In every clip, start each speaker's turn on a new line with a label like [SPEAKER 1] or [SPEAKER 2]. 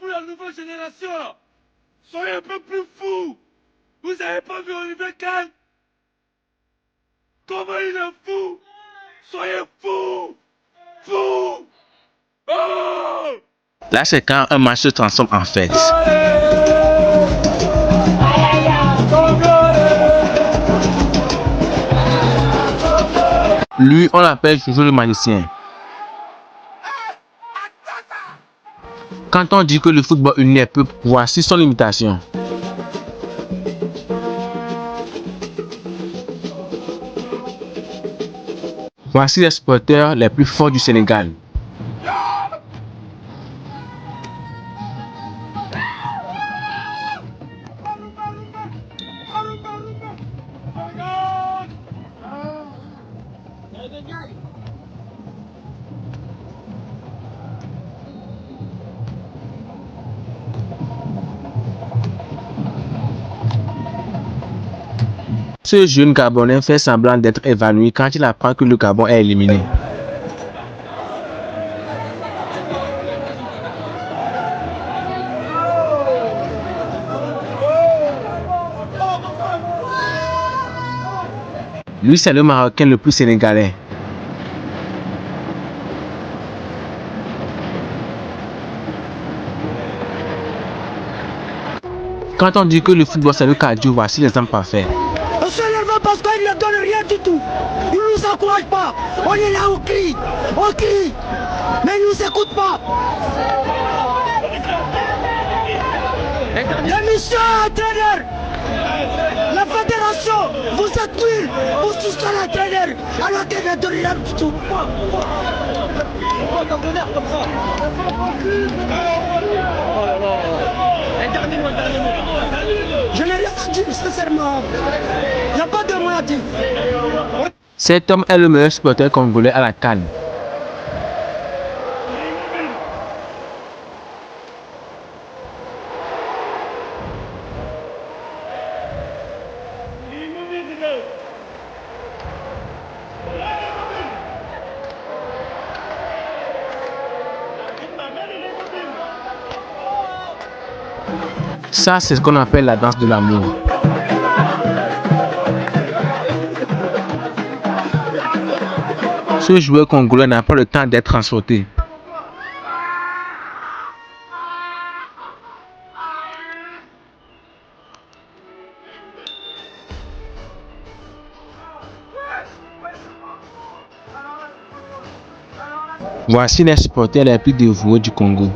[SPEAKER 1] pour la nouvelle génération, soyez un peu plus fous. Vous n'avez pas vu Olivier Kahn? Comment il est fou? Soyez fous. Fous. Oh!
[SPEAKER 2] Là, c'est quand un match se transforme en fête. Lui, on l'appelle toujours le magicien. Quand on dit que le football unit est peu, voici son imitation. Voici les supporters les plus forts du Sénégal. Ce jeune Gabonais fait semblant d'être évanoui quand il apprend que le Gabon est éliminé. Lui, c'est le Marocain le plus sénégalais. Quand on dit que le football c'est le cardio, voici l'exemple parfait.
[SPEAKER 3] On se lève parce qu'il ne donne rien du tout. Il ne nous encourage pas. On est là, on crie, mais il ne nous écoute pas. La mission entraîneur, la fédération, vous êtes nuls, vous tous à l'entraîneur, alors qu'il ne donne rien du tout. Je n'ai rien dit, sincèrement. Il n'y a pas de mot à dire.
[SPEAKER 2] Cet homme est le meilleur supporter congolais à la CAN. Ça, c'est ce qu'on appelle la danse de l'amour. Ce joueur congolais n'a pas le temps d'être transporté. Voici les supporters les plus dévoués du Congo.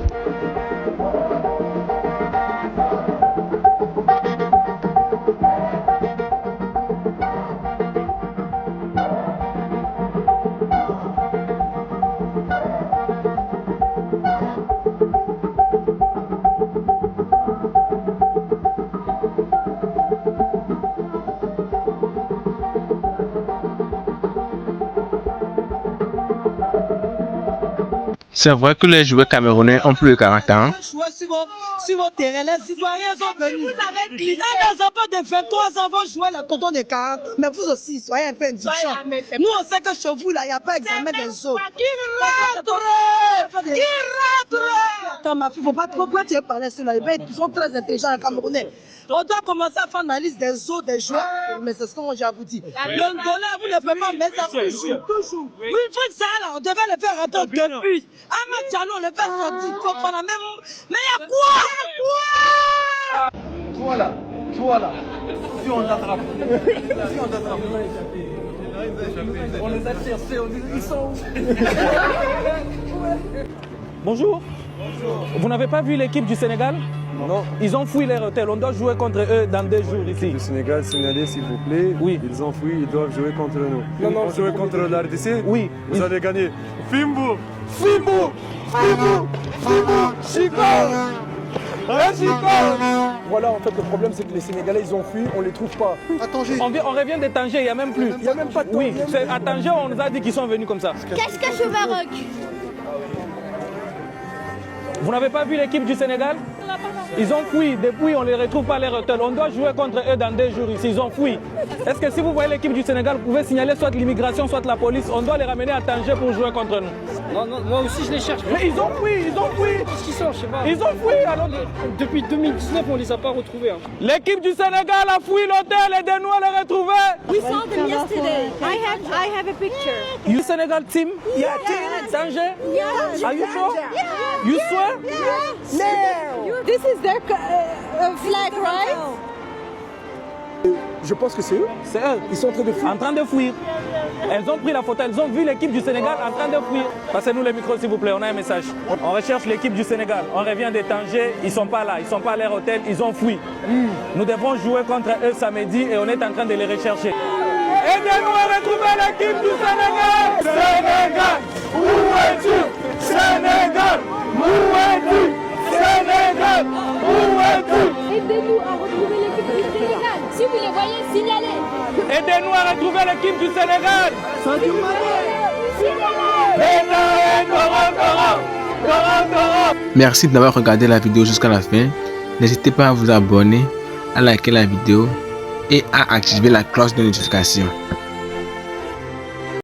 [SPEAKER 2] C'est vrai que les joueurs camerounais ont plus de 40 ans.
[SPEAKER 3] Sur vos terrains, les Ivoiriens sont venus. Vous avez dit les enfants de 23 ans vont jouer le tonton de 40. Mais vous aussi, soyez un peu indulgents. Nous, on sait que chez vous, là, il n'y a pas d'examen des autres. Attends, ma fille, il ne faut pas trop parler sur la. Ils sont très intelligents, les Camerounais. On doit commencer à faire l'analyse des autres, des joueurs. Mais c'est ce que j'ai à vous dire. Le Ngola, vous ne pouvez pas mettre ça toujours. Oui, il faut que ça, là, on devait le faire rentrer depuis. Ahmed Diallo, on le fait sortir. Comprendre même. Mais il y a quoi?
[SPEAKER 4] Toi là. Si on t'attrape. On les a cherchés, ils sont où?
[SPEAKER 5] Bonjour. Vous n'avez pas vu l'équipe du Sénégal?
[SPEAKER 4] Non.
[SPEAKER 5] Ils ont fui leur hôtel. On doit jouer contre eux dans 2 jours ici.
[SPEAKER 4] Le Sénégal, Sénégalais, s'il vous plaît.
[SPEAKER 5] Oui.
[SPEAKER 4] Ils ont fui, ils doivent jouer contre nous.
[SPEAKER 5] Non,
[SPEAKER 4] jouer contre la RDC.
[SPEAKER 5] Oui.
[SPEAKER 4] Vous allez gagner. Fimbo, Chico.
[SPEAKER 5] Voilà, en fait, le problème, c'est que les Sénégalais, ils ont fui, on les trouve pas. On revient de Tanger, il n'y a même plus.
[SPEAKER 4] Il n'y a même pas de temps.
[SPEAKER 5] Oui, à Tanger, on nous a dit qu'ils sont venus comme ça.
[SPEAKER 6] Qu'est-ce que je Maroc?
[SPEAKER 5] Vous n'avez pas vu l'équipe du Sénégal? Ils ont fui. Depuis, on ne les retrouve pas à leur hôtel. On doit jouer contre eux dans 2 jours ici. Ils ont fui. Est-ce que si vous voyez l'équipe du Sénégal, vous pouvez signaler soit l'immigration, soit la police? On doit les ramener à Tanger pour jouer contre nous.
[SPEAKER 4] Non, non, moi aussi je les cherche.
[SPEAKER 5] Mais ils ont fui, ils ont fui.
[SPEAKER 4] Qu'est-ce qu'ils sont, je sais pas.
[SPEAKER 5] Ils ont fui. Alors...
[SPEAKER 4] Depuis 2019, on les a pas retrouvés. Hein.
[SPEAKER 5] L'équipe du Sénégal a fui l'hôtel et de nous à les retrouver.
[SPEAKER 6] We saw them yesterday. I have a picture.
[SPEAKER 5] You Senegal team? Yeah, team. Tanger?
[SPEAKER 6] Yeah.
[SPEAKER 5] Are you sure?
[SPEAKER 6] Yeah.
[SPEAKER 5] You swear?
[SPEAKER 6] Yeah. No. This is their flag, right?
[SPEAKER 5] Je pense que c'est eux. C'est eux. Ils sont en train de fuir. En train de fuir. Elles ont pris la photo, elles ont vu l'équipe du Sénégal en train de fuir. Passez-nous le micro s'il vous plaît, on a un message. On recherche l'équipe du Sénégal. On revient de Tanger, ils ne sont pas là, ils ne sont pas à leur hôtel, ils ont fui. Nous devons jouer contre eux samedi et on est en train de les rechercher. Aidez-nous à retrouver l'équipe du Sénégal. Sénégal, où es-tu? Sénégal, où es-tu? Sénégal, où es-tu?
[SPEAKER 6] Aidez-nous à retrouver l'équipe du Sénégal. Si vous les voyez, signalez.
[SPEAKER 5] Aidez-nous à retrouver l'équipe du Sénégal.
[SPEAKER 2] Merci d'avoir regardé la vidéo jusqu'à la fin. N'hésitez pas à vous abonner, à liker la vidéo et à activer la cloche de notification.